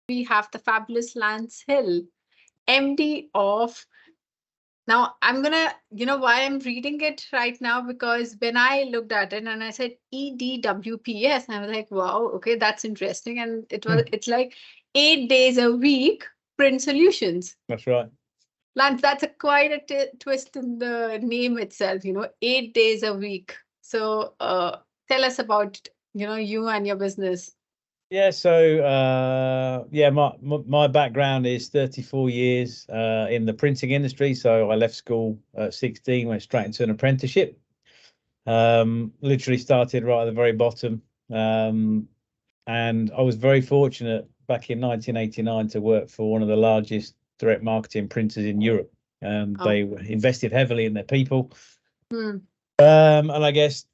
we have the fabulous Lance Hill, MD of. Now, I'm gonna, why I'm reading it right now, because when I looked at it and I said EDWPS, I was like, wow, okay, that's interesting. And it's like 8 days a week print solutions. That's right. Lance, that's quite a twist in the name itself, 8 days a week. So tell us about, you and your business. Yeah, so my background is 34 years in the printing industry. So I left school at 16, went straight into an apprenticeship. Literally started right at the very bottom. And I was very fortunate back in 1989 to work for one of the largest direct marketing printers in Europe. They invested heavily in their people. And I guess,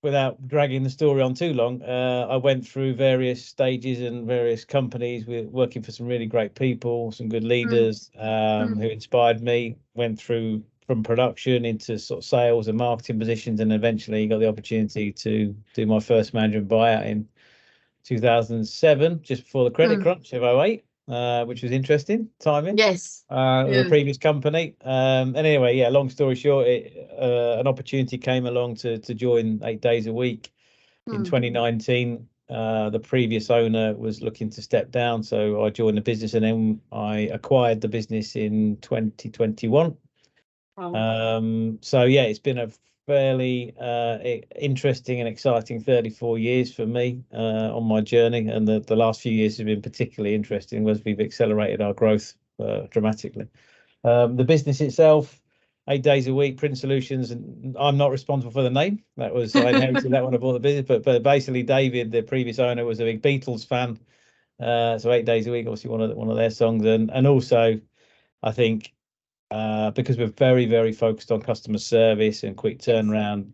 without dragging the story on too long, I went through various stages and various companies. We're working for some really great people, some good leaders who inspired me. Went through from production into sort of sales and marketing positions, and eventually got the opportunity to do my first management buyout in 2007, just before the credit crunch of 08, which was interesting timing. Yes. The previous company. And anyway, yeah, long story short, an opportunity came along to join 8 days a week in 2019. The previous owner was looking to step down, so I joined the business, and then I acquired the business in 2021. So yeah, it's been a fairly interesting and exciting 34 years for me on my journey, and the last few years have been particularly interesting as we've accelerated our growth dramatically. The business itself, 8 days a week, Print Solutions, and I'm not responsible for the name. That was I inherited that when I bought the business, but basically David, the previous owner, was a big Beatles fan, so 8 days a week, obviously one of their songs, and also I think because we're very, very focused on customer service and quick turnaround,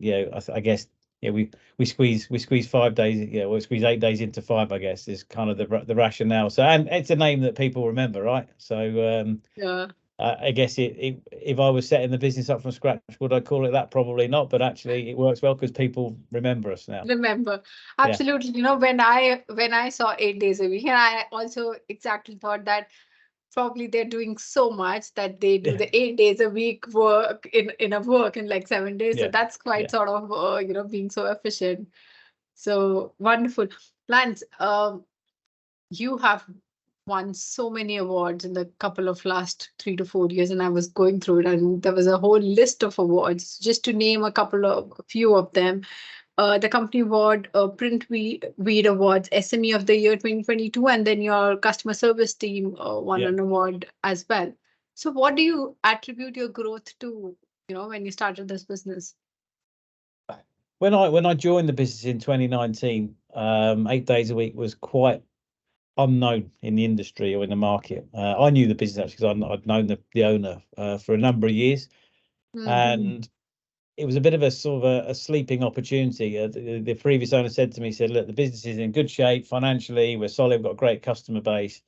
I guess we squeeze 5 days, we squeeze 8 days into 5, I guess, is kind of the rationale. So, and it's a name that people remember, right? So I guess if I was setting the business up from scratch, would I call it that? Probably not, but actually it works well because people remember us now. Remember, absolutely. When I saw 8 days a week, and I also exactly thought that probably they're doing so much that they do the 8 days a week work in like 7 days. So that's quite sort of being so efficient. So wonderful. Lance, you have won so many awards in the couple of last 3 to 4 years, and I was going through it, and there was a whole list of awards. Just to name a few of them: the company award, Print Weed Awards, SME of the Year 2022, and then your customer service team won an award as well. So, what do you attribute your growth to? When you started this business. When I joined the business in 2019, 8 days a week was quite unknown in the industry or in the market. I knew the business actually because I'd known the owner for a number of years, and it was a bit of a sort of a sleeping opportunity. The previous owner said to me, look, the business is in good shape financially, we're solid, we've got a great customer base,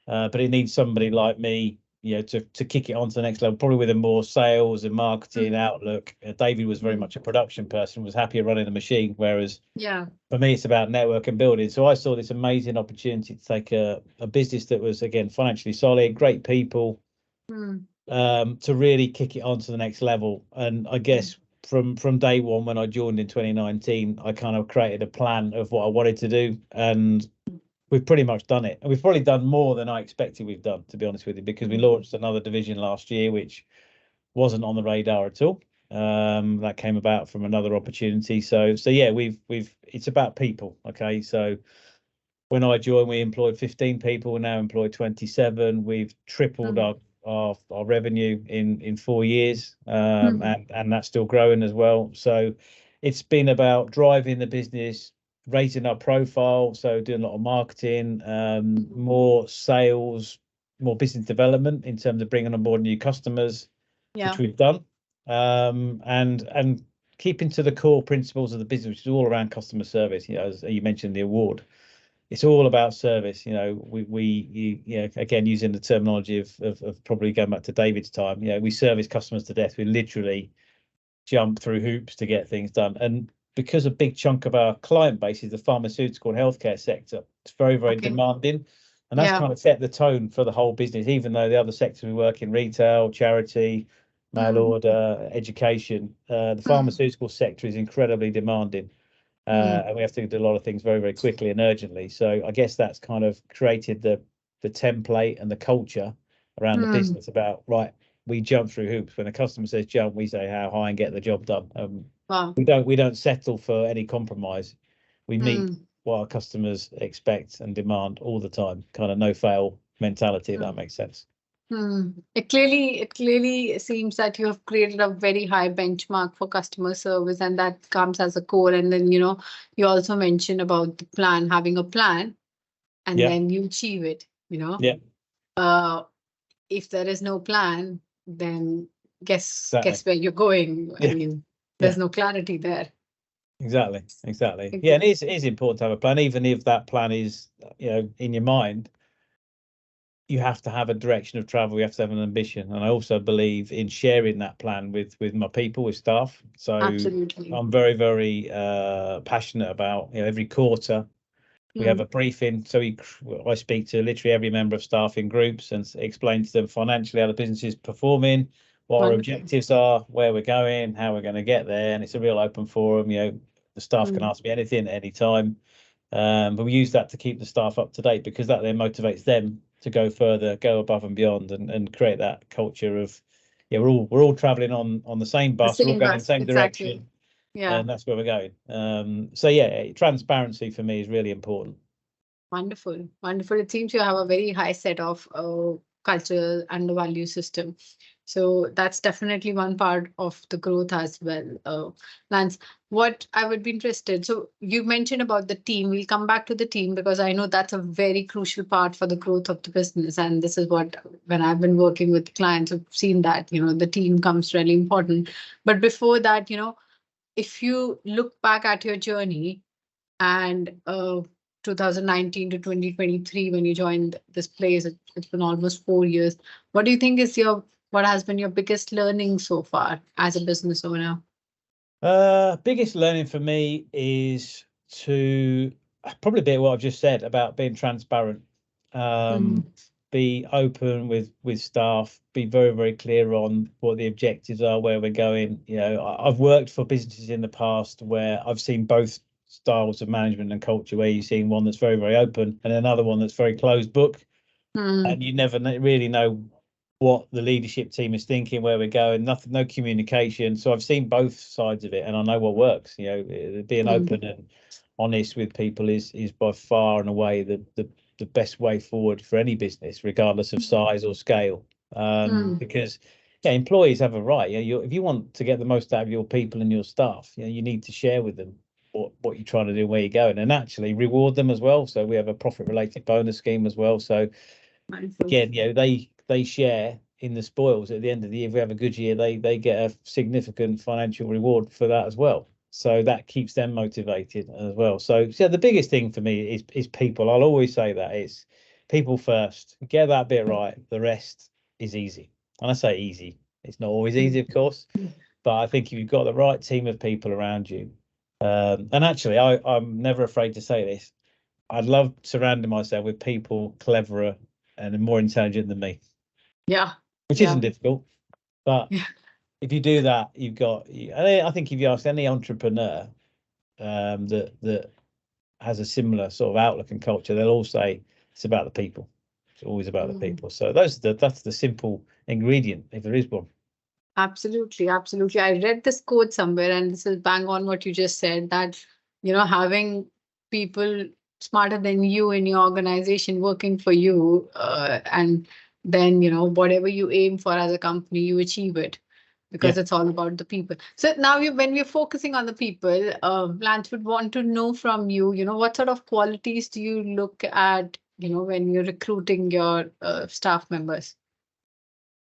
but it needs somebody like me, to kick it on to the next level, probably with a more sales and marketing outlook. David was very much a production person, was happier running the machine, whereas for me it's about network and building. So I saw this amazing opportunity to take a business that was, again, financially solid, great people, to really kick it on to the next level. And I guess from day one, when I joined in 2019, I kind of created a plan of what I wanted to do, and we've pretty much done it. And we've probably done more than I expected we've done, to be honest with you, because we launched another division last year, which wasn't on the radar at all. That came about from another opportunity. So yeah, it's about people. Okay, so when I joined, we employed 15 people. We now employ 27. We've tripled our revenue in 4 years, and that's still growing as well. So it's been about driving the business, raising our profile, so doing a lot of marketing, more sales, more business development in terms of bringing on board new customers, which we've done, and keeping to the core principles of the business, which is all around customer service. As you mentioned, the award, it's all about service. We again, using the terminology of probably going back to David's time, we service customers to death. We literally jump through hoops to get things done. And because a big chunk of our client base is the pharmaceutical and healthcare sector, it's very, very demanding. And that's kind of set the tone for the whole business, even though the other sectors we work in, retail, charity, mail order, education, the pharmaceutical sector is incredibly demanding. And we have to do a lot of things very, very quickly and urgently. So I guess that's kind of created the template and the culture around the business about, right, we jump through hoops. When a customer says jump, we say how high and get the job done. We don't settle for any compromise. We meet what our customers expect and demand all the time. Kind of no fail mentality, if that makes sense. It clearly seems that you have created a very high benchmark for customer service, and that comes as a core. And then, you also mentioned about the plan, having a plan, and then you achieve it, if there is no plan, then guess where you're going. I mean, there's no clarity there. Exactly. Yeah, and it is important to have a plan, even if that plan is, in your mind. You have to have a direction of travel. You have to have an ambition, and I also believe in sharing that plan with my people, with staff. So absolutely, I'm very, very passionate about, every quarter we have a briefing. So I speak to literally every member of staff in groups and explain to them financially how the business is performing, what our objectives are, where we're going, how we're going to get there. And it's a real open forum. The staff can ask me anything at any time. But we use that to keep the staff up to date, because that then motivates them to go further, go above and beyond, and create that culture of, we're all traveling on the same bus, we're all going in the same direction. Yeah, and that's where we're going. So yeah, transparency for me is really important. Wonderful. It seems you have a very high set of culture and the value system. So that's definitely one part of the growth as well. Lance, what I would be interested. So you mentioned about the team. We'll come back to the team, because I know that's a very crucial part for the growth of the business. And this is what, when I've been working with clients, I've seen that, the team comes really important. But before that, if you look back at your journey and 2019 to 2023, when you joined this place, it's been almost 4 years. What do you think is what has been your biggest learning so far as a business owner? Biggest learning for me is to probably be what I've just said about being transparent. Be open with staff, be very, very clear on what the objectives are, where we're going. I've worked for businesses in the past where I've seen both styles of management and culture, where you've seen one that's very, very open and another one that's very closed book. And you never really know what the leadership team is thinking, where we're going, no communication. So I've seen both sides of it, and I know what works. Being open and honest with people is by far and away the best way forward for any business, regardless of size or scale. Because employees have a right. If you want to get the most out of your people and your staff, you need to share with them what you're trying to do, where you're going, and actually reward them as well. So we have a profit related bonus scheme as well. So again, they share in the spoils at the end of the year. If we have a good year, they get a significant financial reward for that as well. So that keeps them motivated as well. So the biggest thing for me is people. I'll always say that it's people first. Get that bit right, the rest is easy. And I say easy, it's not always easy, of course, but I think if you've got the right team of people around you, and actually I'm never afraid to say this, I'd love surrounding myself with people cleverer and more intelligent than me. Which isn't difficult, but if you do that, you've got. I think if you ask any entrepreneur that has a similar sort of outlook and culture, they'll all say it's about the people. It's always about the people. So that's the simple ingredient, if there is one. Absolutely. I read this quote somewhere, and this is bang on what you just said, that having people smarter than you in your organization working for you, and then whatever you aim for as a company, you achieve it, because it's all about the people. So now when we're focusing on the people, Lance would want to know from you, what sort of qualities do you look at, when you're recruiting your staff members?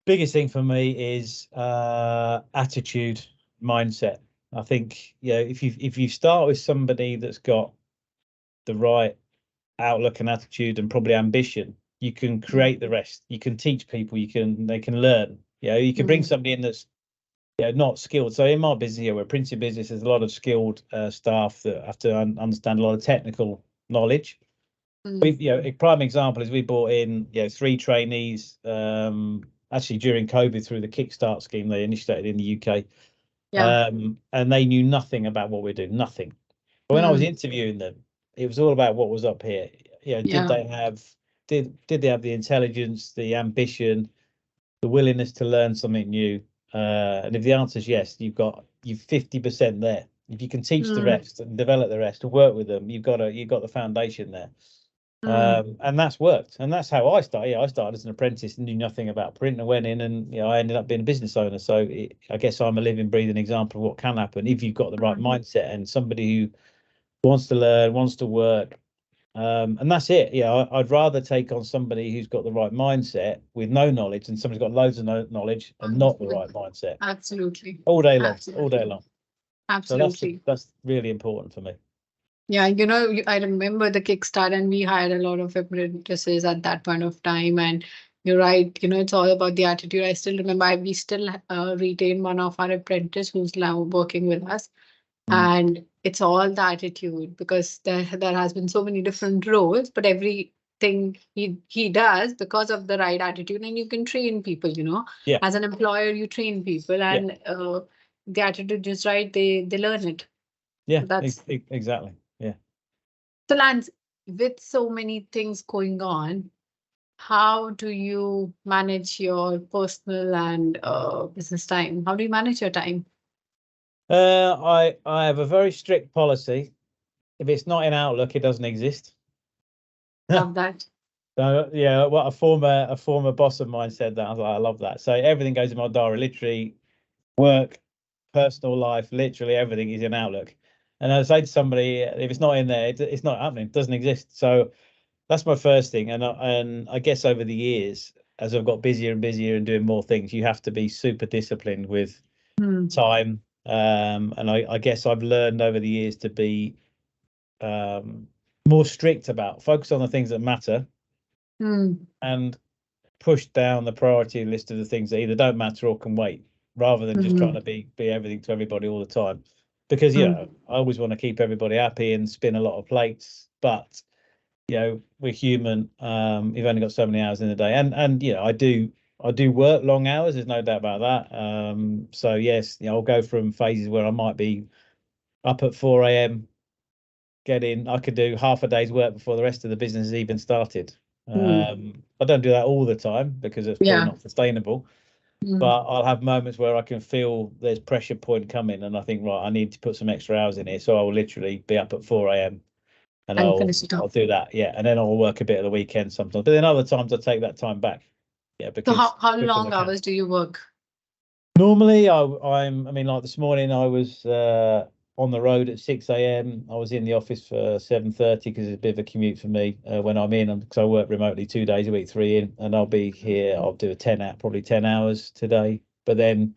Biggest thing for me is attitude, mindset. I think if you start with somebody that's got the right outlook and attitude and probably ambition, you can create the rest. You can teach people. They can learn. You can bring somebody in that's not skilled. So in my business, we're a printing business. There's a lot of skilled staff that have to understand a lot of technical knowledge. We've, a prime example is we brought in, 3 trainees, actually during COVID through the Kickstart scheme they initiated in the UK. And they knew nothing about what we're doing, nothing. But when I was interviewing them, it was all about what was up here. Did they have the intelligence, the ambition, the willingness to learn something new? And if the answer is yes, you've 50% there. If you can teach the rest and develop the rest and work with them, you've got the foundation there. And that's worked, and that's how I started. I started as an apprentice and knew nothing about print, and went in, and I ended up being a business owner. So I guess I'm a living, breathing example of what can happen if you've got the right mindset and somebody who wants to learn, wants to work. And that's it. I'd rather take on somebody who's got the right mindset with no knowledge than somebody's got loads of knowledge and not the right mindset. Absolutely. All day long. All day long. Absolutely. So that's really important for me. Yeah, I remember the Kickstart, and we hired a lot of apprentices at that point of time. And you're right, it's all about the attitude. I still remember we still retain one of our apprentice who's now working with us. And it's all the attitude, because there has been so many different roles, but everything he does because of the right attitude. And you can train people, as an employer, you train people, and the attitude is right, they learn it. Yeah, that's exactly. Yeah. So Lance, with so many things going on, how do you manage your personal and business time? How do you manage your time? I have a very strict policy. If it's not in Outlook, it doesn't exist. Love that. So what a former boss of mine said that. I was like, I love that. So everything goes in my diary, literally work, personal life, literally everything is in Outlook. And I say to somebody, if it's not in there, it's not happening. It doesn't exist. So that's my first thing. And I guess over the years, as I've got busier and busier and doing more things, you have to be super disciplined with time. And I guess I've learned over the years to be more strict about focus on the things that matter and push down the priority list of the things that either don't matter or can wait, rather than just trying to be everything to everybody all the time. Because I always want to keep everybody happy and spin a lot of plates, but we're human. You've only got so many hours in the day, and I do work long hours. There's no doubt about that. So yes, I'll go from phases where I might be up at 4 a.m. I could do half a day's work before the rest of the business has even started. I don't do that all the time because it's probably not sustainable. But I'll have moments where I can feel there's pressure point coming, and I think, right, I need to put some extra hours in here. So I will literally be up at 4 a.m. and I'll do that, and then I'll work a bit of the weekend sometimes. But then other times I take that time back. Because so how long hours do you work? Normally, like this morning, I was on the road at 6 a.m. I was in the office for 7:30 because it's a bit of a commute for me when I'm in, because I work remotely 2 days a week, 3 in, and I'll be here. I'll do probably 10 hours today. But then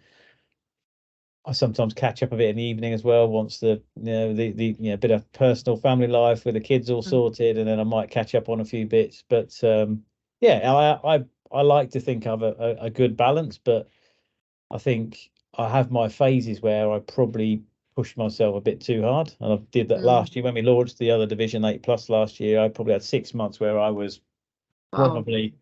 I sometimes catch up a bit in the evening as well. Once the bit of personal family life with the kids all sorted, and then I might catch up on a few bits. But I like to think I have a good balance, but I think I have my phases where I probably pushed myself a bit too hard, and I did that last year when we launched the other Division 8+ last year. I probably had 6 months where I was probably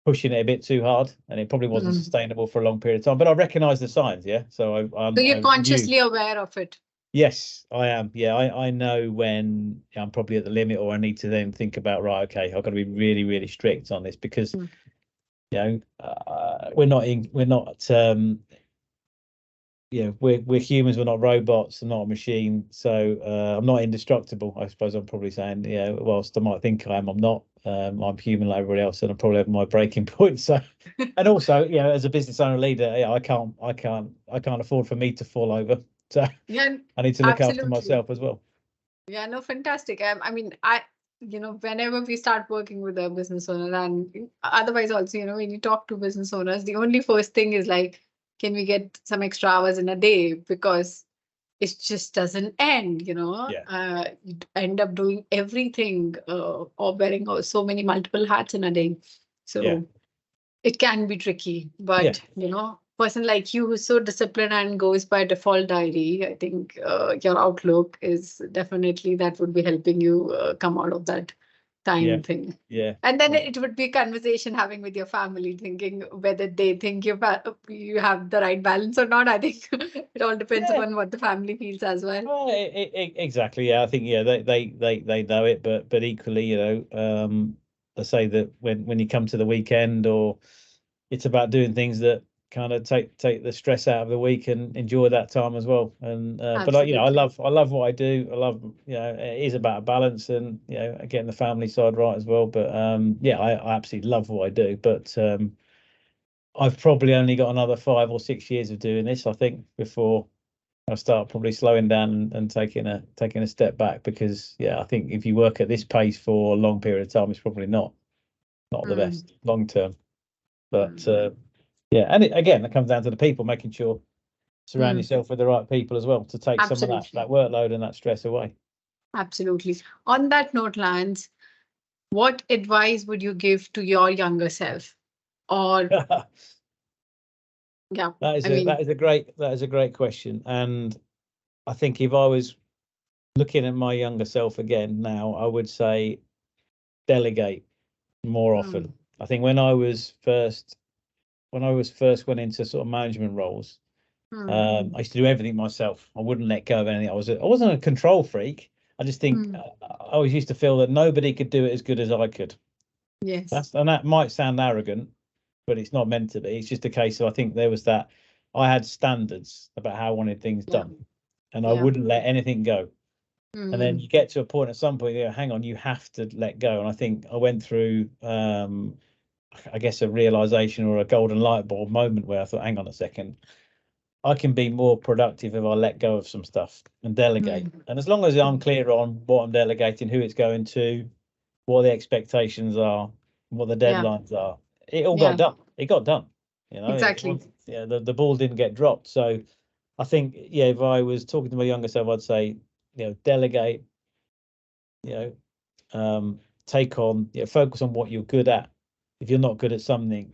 pushing it a bit too hard, and it probably wasn't sustainable for a long period of time. But I recognise the signs, So so you're consciously aware of it. Yes, I am. Yeah, I know when I'm probably at the limit, or I need to then think about, right, okay, I've got to be really, really strict on this, because we're not we're humans, we're not robots, I'm not a machine. So I'm not indestructible, I suppose I'm probably saying. Whilst I might think I am, I'm not. I'm human like everybody else, and I probably have my breaking point. So, and also, as a business owner leader, I can't afford for me to fall over. So I need to look after myself as well. Yeah, no, fantastic. I mean, whenever we start working with a business owner, and otherwise also, when you talk to business owners, the only first thing is like, can we get some extra hours in a day? Because it just doesn't end, you end up doing everything or wearing so many multiple hats in a day. So it can be tricky, but person like you who's so disciplined and goes by default diary, I think your outlook is definitely that would be helping you come out of that. time thing. Yeah. And then it would be a conversation having with your family, thinking whether they think you have the right balance or not. I think it all depends upon what the family feels as well. Well, exactly. Yeah, I think they know it, but equally, I say that when you come to the weekend, or it's about doing things that kind of take the stress out of the week and enjoy that time as well. And but I love what I do. I love, it is about a balance, and getting the family side right as well. But I absolutely love what I do. But I've probably only got another 5 or 6 years of doing this, I think, before I start probably slowing down and taking a step back, because I think if you work at this pace for a long period of time, it's probably not the best long term. But and again, it comes down to the people, making sure surround yourself with the right people as well to take some of that workload and that stress away. Absolutely. On that note, Lance, what advice would you give to your younger self? Or that is a great question. And I think if I was looking at my younger self again now, I would say delegate more often. I think when I first went into sort of management roles, I used to do everything myself. I wouldn't let go of anything. I wasn't a control freak. I just think I always used to feel that nobody could do it as good as I could. Yes. And that might sound arrogant, but it's not meant to be. It's just a case of, I think there was that I had standards about how I wanted things done, and I wouldn't let anything go. And then you get to a point at some point, hang on, you have to let go. And I think I went through, I guess, a realization or a golden light bulb moment where I thought, hang on a second, I can be more productive if I let go of some stuff and delegate. And as long as I'm clear on what I'm delegating, who it's going to, what the expectations are, what the deadlines are, it all got done. It got done. Exactly. The ball didn't get dropped. So I think, if I was talking to my younger self, I'd say, delegate, take on, focus on what you're good at. If you're not good at something,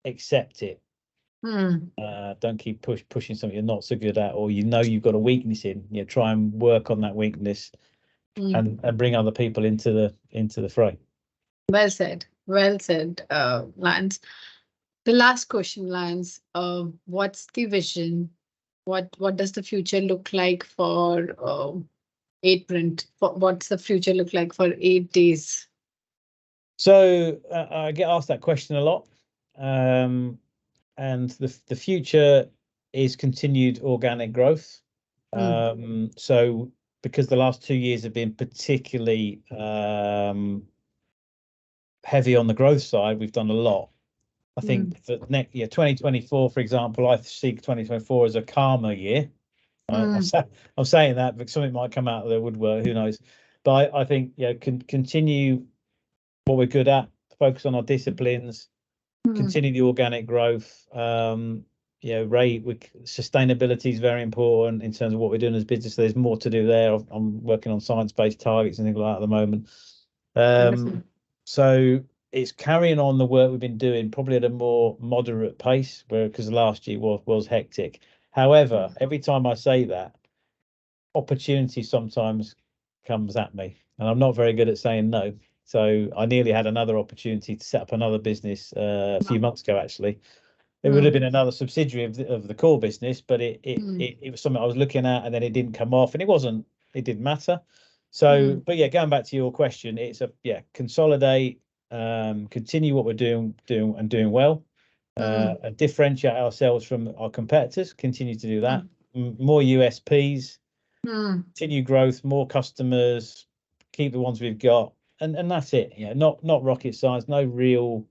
accept it. Don't keep pushing something you're not so good at, or you've got a weakness in. Try and work on that weakness, and bring other people into the fray. Well said, Lance. The last question, Lance. What's the vision? What does the future look like for 8print? What's the future look like for 8 days? So I get asked that question a lot, and the future is continued organic growth. So because the last 2 years have been particularly heavy on the growth side, we've done a lot. I think for next year, 2024, for example, I see 2024 as a calmer year. I'm saying that, but something might come out of the woodwork, who knows? But I think continue what we're good at, focus on our disciplines, continue the organic growth. Sustainability is very important in terms of what we're doing as business. So there's more to do there. I'm working on science-based targets and things like that at the moment. So it's carrying on the work we've been doing, probably at a more moderate pace, because last year was hectic. However, every time I say that, opportunity sometimes comes at me, and I'm not very good at saying no. So I nearly had another opportunity to set up another business a few months ago, actually. It would have been another subsidiary of the core business, but it was something I was looking at, and then it didn't come off, and it didn't matter. So, but going back to your question, it's consolidate, continue what we're doing well, and differentiate ourselves from our competitors, continue to do that, more USPs, continue growth, more customers, keep the ones we've got, and that's it. Not rocket science, no real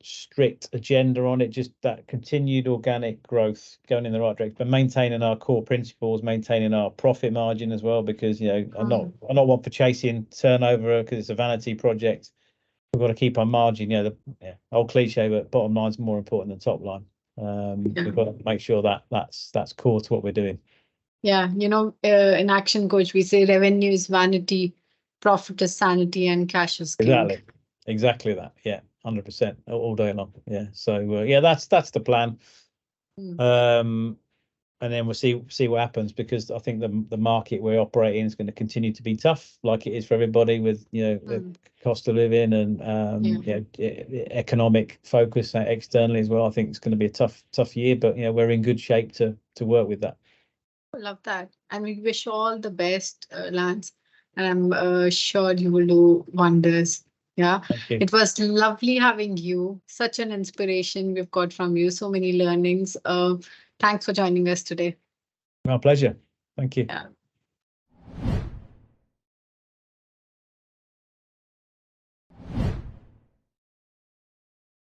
strict agenda on it, just that continued organic growth going in the right direction, but maintaining our core principles, maintaining our profit margin as well, because I'm not one for chasing turnover, because it's a vanity project. We've got to keep our margin, the old cliche, but bottom line's more important than top line. We've got to make sure that's core to what we're doing. In Action Coach, we say revenue is vanity, profit is sanity, and cash is king. Exactly that. 100% all day long. So that's the plan. and then we'll see what happens, because I think the market we're operating is going to continue to be tough, like it is for everybody, with the cost of living and economic focus externally as well. I think it's going to be a tough year, but we're in good shape to work with that. I love that, and we wish you all the best, Lance, and I'm sure you will do wonders. Yeah, Thank you. it was lovely having you. Such an inspiration we've got from you. So many learnings. Thanks for joining us today. My pleasure. Thank you. Yeah.